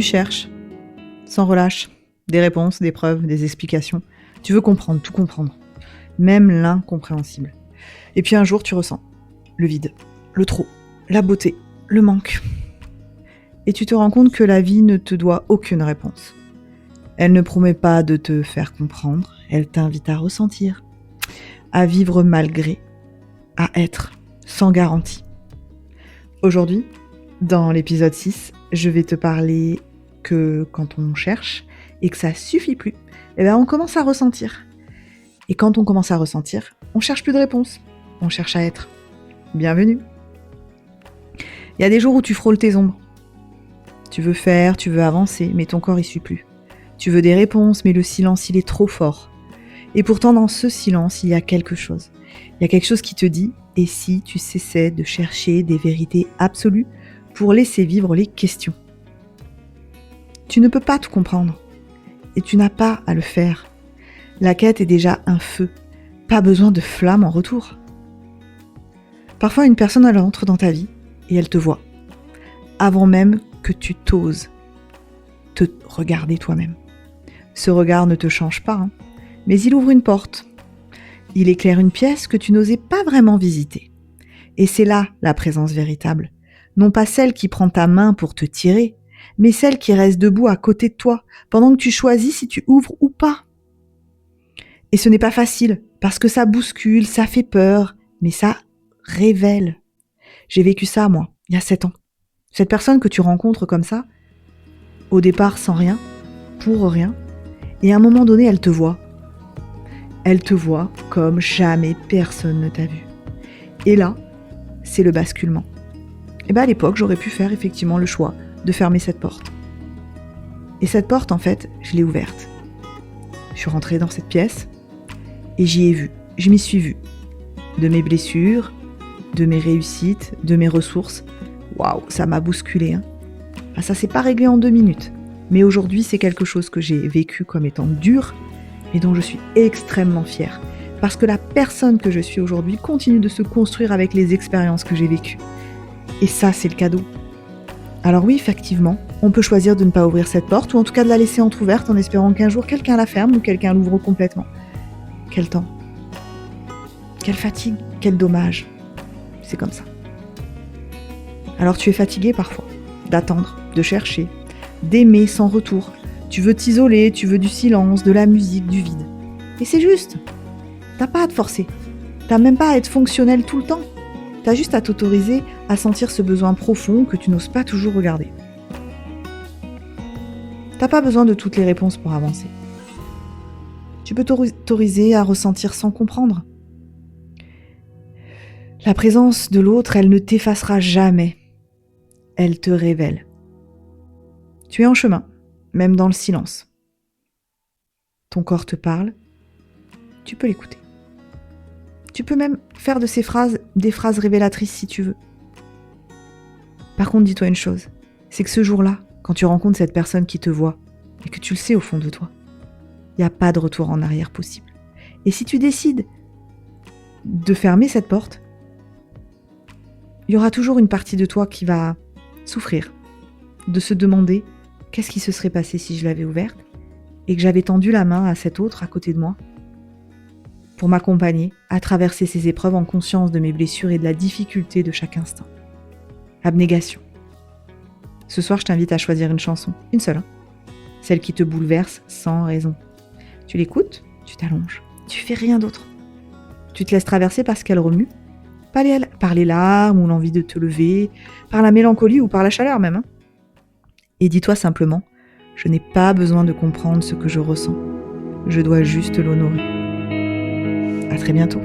tu cherches, sans relâche, des réponses, des preuves, des explications. Tu veux comprendre, tout comprendre, même l'incompréhensible. Et puis un jour, tu ressens le vide, le trop, la beauté, le manque. Et tu te rends compte que la vie ne te doit aucune réponse. Elle ne promet pas de te faire comprendre, elle t'invite à ressentir, à vivre malgré, à être sans garantie. Aujourd'hui, dans l'épisode 6, je vais te parler que quand on cherche et que ça suffit plus, on commence à ressentir. Et quand on commence à ressentir, on cherche plus de réponses, on cherche à être. Bienvenue. Il y a des jours où tu frôles tes ombres. Tu veux faire, tu veux avancer, mais ton corps y suit plus. Tu veux des réponses, mais le silence, il est trop fort. Et pourtant, dans ce silence, il y a quelque chose. Il y a quelque chose qui te dit, et si tu cessais de chercher des vérités absolues pour laisser vivre les questions? Tu ne peux pas tout comprendre. Et tu n'as pas à le faire. La quête est déjà un feu. Pas besoin de flamme en retour. Parfois, une personne, elle entre dans ta vie et elle te voit. Avant même que tu t'oses te regarder toi-même. Ce regard ne te change pas, mais il ouvre une porte. Il éclaire une pièce que tu n'osais pas vraiment visiter. Et c'est là la présence véritable. Non pas celle qui prend ta main pour te tirer, mais celle qui reste debout à côté de toi, pendant que tu choisis si tu ouvres ou pas. Et ce n'est pas facile, parce que ça bouscule, ça fait peur, mais ça révèle. J'ai vécu ça, moi, il y a 7 ans. Cette personne que tu rencontres comme ça, au départ sans rien, pour rien, et à un moment donné, elle te voit. Elle te voit comme jamais personne ne t'a vu. Et là, c'est le basculement. Et à l'époque, j'aurais pu faire effectivement le choix de fermer cette porte. Et cette porte, en fait, je l'ai ouverte. Je suis rentrée dans cette pièce et j'y ai vu, je m'y suis vue. De mes blessures, de mes réussites, de mes ressources. Waouh, ça m'a bousculée. Ça s'est pas réglé en 2 minutes. Mais aujourd'hui, c'est quelque chose que j'ai vécu comme étant dur et dont je suis extrêmement fière. Parce que la personne que je suis aujourd'hui continue de se construire avec les expériences que j'ai vécues. Et ça, c'est le cadeau. Alors oui, effectivement, on peut choisir de ne pas ouvrir cette porte, ou en tout cas de la laisser entrouverte en espérant qu'un jour quelqu'un la ferme ou quelqu'un l'ouvre complètement. Quel temps. Quelle fatigue, quel dommage. C'est comme ça. Alors tu es fatigué parfois, d'attendre, de chercher, d'aimer sans retour. Tu veux t'isoler, tu veux du silence, de la musique, du vide. Et c'est juste. T'as pas à te forcer. T'as même pas à être fonctionnel tout le temps. T'as juste à t'autoriser à sentir ce besoin profond que tu n'oses pas toujours regarder. T'as pas besoin de toutes les réponses pour avancer. Tu peux t'autoriser à ressentir sans comprendre. La présence de l'autre, elle ne t'effacera jamais. Elle te révèle. Tu es en chemin, même dans le silence. Ton corps te parle, tu peux l'écouter. Tu peux même faire de ces phrases des phrases révélatrices si tu veux. Par contre, dis-toi une chose, c'est que ce jour-là, quand tu rencontres cette personne qui te voit, et que tu le sais au fond de toi, il n'y a pas de retour en arrière possible. Et si tu décides de fermer cette porte, il y aura toujours une partie de toi qui va souffrir, de se demander qu'est-ce qui se serait passé si je l'avais ouverte et que j'avais tendu la main à cet autre à côté de moi pour m'accompagner à traverser ces épreuves en conscience de mes blessures et de la difficulté de chaque instant. Abnégation. Ce soir, je t'invite à choisir une chanson, une seule, celle qui te bouleverse sans raison. Tu l'écoutes, tu t'allonges, tu fais rien d'autre. Tu te laisses traverser par ce qu'elle remue, par les larmes ou l'envie de te lever, par la mélancolie ou par la chaleur même. Et dis-toi simplement, je n'ai pas besoin de comprendre ce que je ressens. Je dois juste l'honorer. À très bientôt.